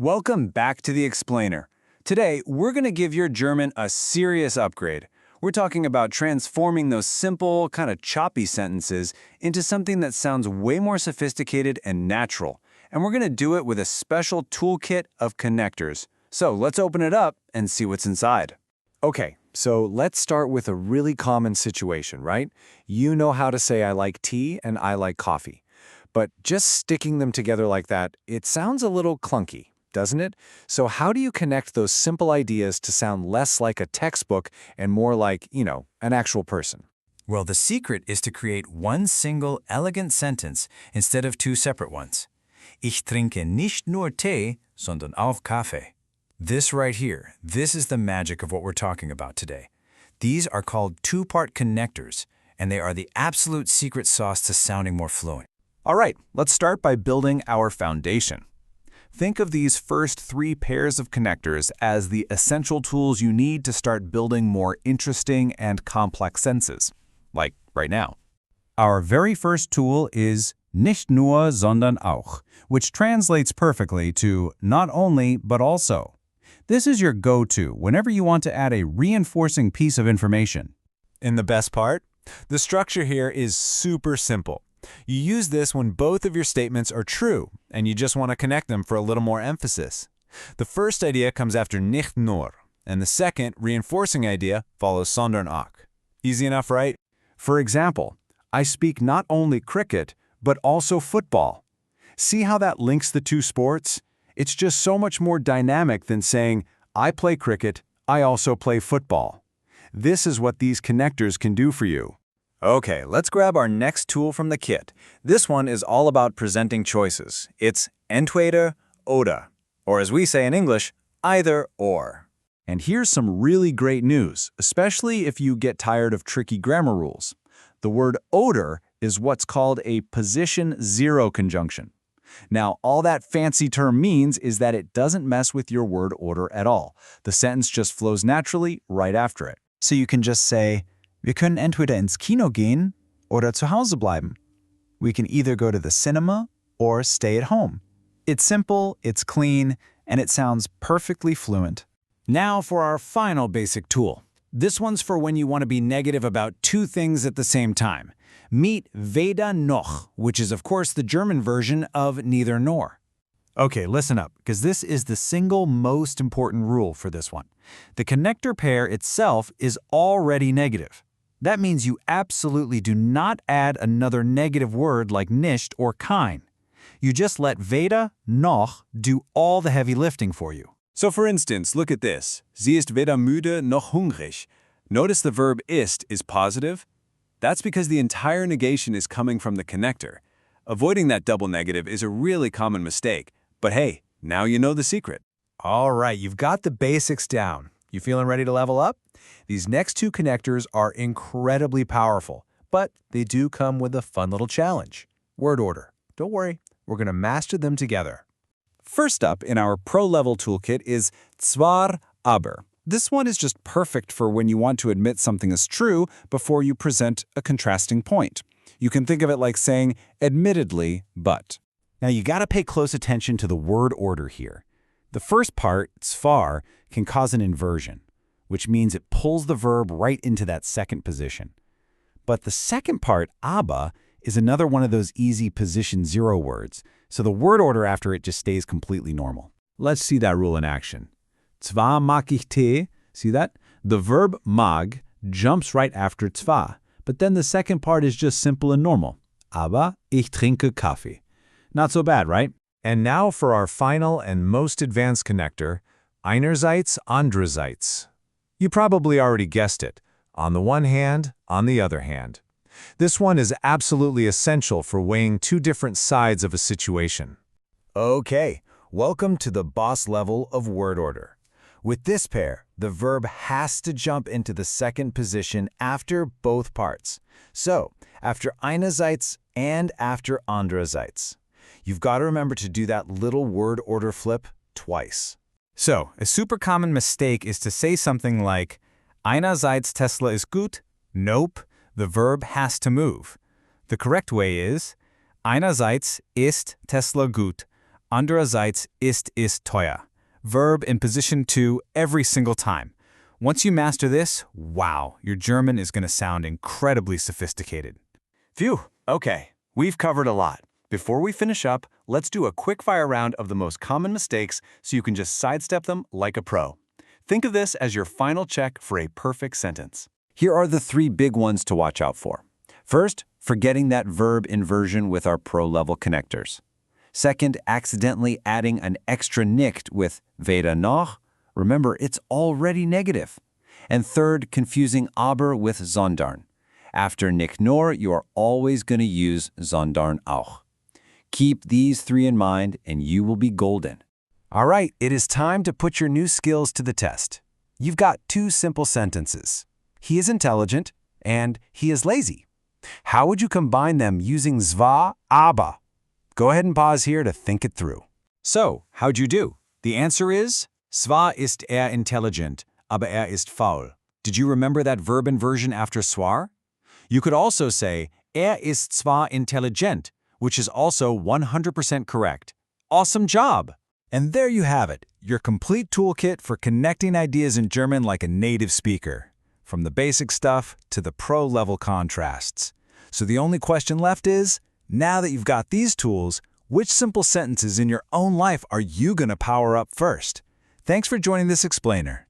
Welcome back to the Explainer. Today, we're going to give your German a serious upgrade. We're talking about transforming those simple, kind of choppy sentences into something that sounds way more sophisticated and natural. And we're going to do it with a special toolkit of connectors. So let's open it up and see what's inside. Okay, so let's start with a really common situation, right? You know how to say I like tea and I like coffee. But just sticking them together like that, it sounds a little clunky, doesn't it? So how do you connect those simple ideas to sound less like a textbook and more like, an actual person? Well, the secret is to create one single, elegant sentence instead of two separate ones. Ich trinke nicht nur Tee, sondern auch Kaffee. This right here, this is the magic of what we're talking about today. These are called two-part connectors, and they are the absolute secret sauce to sounding more fluent. All right, let's start by building our foundation. Think of these first three pairs of connectors as the essential tools you need to start building more interesting and complex sentences, like right now. Our very first tool is nicht nur, sondern auch, which translates perfectly to not only, but also. This is your go-to whenever you want to add a reinforcing piece of information. And the best part? The structure here is super simple. You use this when both of your statements are true, and you just want to connect them for a little more emphasis. The first idea comes after nicht nur, and the second, reinforcing idea, follows sondern, auch. Easy enough, right? For example, I speak not only cricket, but also football. See how that links the two sports? It's just so much more dynamic than saying, I play cricket, I also play football. This is what these connectors can do for you. Okay, let's grab our next tool from the kit. This one is all about presenting choices. It's entweder, oder, or as we say in English, either or. And here's some really great news, especially if you get tired of tricky grammar rules. The word oder is what's called a position zero conjunction. Now, all that fancy term means is that it doesn't mess with your word order at all. The sentence just flows naturally right after it. So you can just say, wir können entweder ins Kino gehen oder zu Hause bleiben. We can either go to the cinema or stay at home. It's simple, it's clean, and it sounds perfectly fluent. Now for our final basic tool. This one's for when you want to be negative about two things at the same time. Meet weder, noch, which is of course the German version of neither nor. Okay, listen up, because this is the single most important rule for this one. The connector pair itself is already negative. That means you absolutely do not add another negative word like nicht or kein. You just let weder, noch do all the heavy lifting for you. So for instance, look at this. Sie ist weder müde noch hungrig. Notice the verb ist is positive. That's because the entire negation is coming from the connector. Avoiding that double negative is a really common mistake. But hey, now you know the secret. All right, you've got the basics down. You feeling ready to level up? These next two connectors are incredibly powerful, but they do come with a fun little challenge. Word order. Don't worry, we're going to master them together. First up in our pro-level toolkit is zwar, aber. This one is just perfect for when you want to admit something is true before you present a contrasting point. You can think of it like saying, admittedly, but. Now you gotta pay close attention to the word order here. The first part, zwar, can cause an inversion, which means it pulls the verb right into that second position. But the second part, aber, is another one of those easy position zero words, so the word order after it just stays completely normal. Let's see that rule in action. Zwar mag ich Tee, see that? The verb mag jumps right after zwar, but then the second part is just simple and normal. Aber ich trinke Kaffee. Not so bad, right? And now for our final and most advanced connector, einerseits, andererseits. You probably already guessed it. On the one hand, on the other hand. This one is absolutely essential for weighing two different sides of a situation. Okay, welcome to the boss level of word order. With this pair, the verb has to jump into the second position after both parts. So, after einerseits and after andererseits. You've got to remember to do that little word order flip twice. So, a super common mistake is to say something like, einerseits Tesla ist gut. Nope, the verb has to move. The correct way is, einerseits ist Tesla gut, Andererseits ist teuer. Verb in position 2 every single time. Once you master this, wow, your German is going to sound incredibly sophisticated. Phew, okay, we've covered a lot. Before we finish up, let's do a quick fire round of the most common mistakes so you can just sidestep them like a pro. Think of this as your final check for a perfect sentence. Here are the 3 big ones to watch out for. First, forgetting that verb inversion with our pro-level connectors. Second, accidentally adding an extra nicht with weder, noch. Remember, it's already negative. And third, confusing aber with sondern. After nicht nur, you are always going to use sondern, auch. Keep these 3 in mind and you will be golden. All right, it is time to put your new skills to the test. You've got 2 simple sentences. He is intelligent and he is lazy. How would you combine them using zwar, aber? Go ahead and pause here to think it through. So, how'd you do? The answer is, zwar ist intelligent, aber ist faul. Did you remember that verb inversion after zwar? You could also say, ist zwar intelligent, which is also 100% correct. Awesome job! And there you have it, your complete toolkit for connecting ideas in German like a native speaker, from the basic stuff to the pro-level contrasts. So the only question left is, now that you've got these tools, which simple sentences in your own life are you going to power up first? Thanks for joining this explainer.